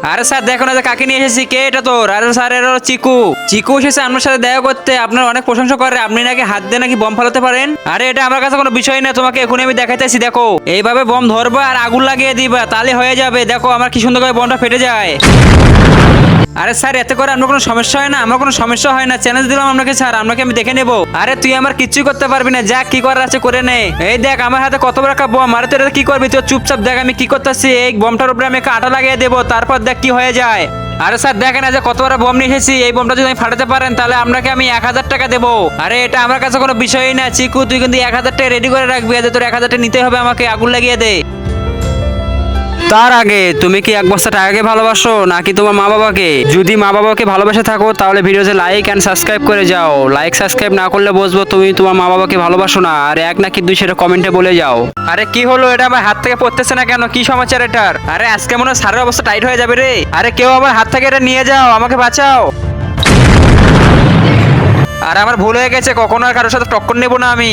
আরে স্যার দেখো না যে কাকে নিয়ে এসেছি, কে এটা তোর? আরে স্যার এর হলো চিকু। চিকু এসেছে আপনার সাথে দেখা করতে, আপনার অনেক প্রশংসা করে, আপনি নাকি হাত দিয়ে নাকি বম ফালাতে পারেন। আরে এটা আমার কাছে কোনো বিষয় না, তোমাকে এখনই আমি দেখাইতেছি। দেখো এইভাবে বম ধরবা আর আগুন লাগিয়ে দিবা, তাহলে হয়ে যাবে। দেখো আমার কি সুন্দর করে বমটা ফেটে যায়। আরে স্যার এতে করে আপনার কোনো সমস্যা হয় না? আমার কোনো সমস্যা হয় না, চ্যালেঞ্জ দিলাম আপনাকে স্যার, আপনাকে আমি দেখে নেবো। আরে তুই আমার কিচ্ছু করতে পারবি না, যা কি করার আছে করে নে। এই দেখ আমার হাতে কত বড় একটা বম, আরে তুই এটা কি করবি? তুই চুপচাপ দেখ আমি কি করতেছি। এই বমটার উপরে আমি একটা আটা লাগিয়ে দেবো, তারপর দেখ কি হয়ে যায়। আরে স্যার দেখেন না যে কত বড় বম নিয়ে এসেছি, এই বমটা যদি আমি ফাটাতে পারেন তাহলে আপনাকে আমি 1000 টাকা দেবো। আরে এটা আমার কাছে কোনো বিষয়ই না চিকু, তুই কিন্তু 1000 টাকা রেডি করে রাখবি, যে তোর 1000 টাকা নিতে হবে আমাকে, আগুন লাগিয়ে দে। তার আগে তুমি কি এক বস্তা টাকাকে ভালোবাসো নাকি তোমার মা বাবাকে? যদি মা বাবাকে ভালোবাসে থাকো তাহলে ভিডিওতে লাইক এন্ড সাবস্ক্রাইব করে যাও। লাইক সাবস্ক্রাইব না করলে বুঝবো তুমি তোমার মা বাবাকে ভালোবাসো না। আর এক নাকি দুই সেটা কমেন্টে বলে যাও। আরে কি হলো, এটা আমার হাত থেকে পড়তেছে না কেন? কি সমাচার এটার? আরে আজকে মনে হয় সারের অবস্থা টাইট হয়ে যাবে রে। আরে কেউ আমার হাত থেকে এটা নিয়ে যাও, আমাকে বাঁচাও। আর আমার ভুল হয়ে গেছে, কখনো আর কারোর সাথে টক্কর নেবো না আমি।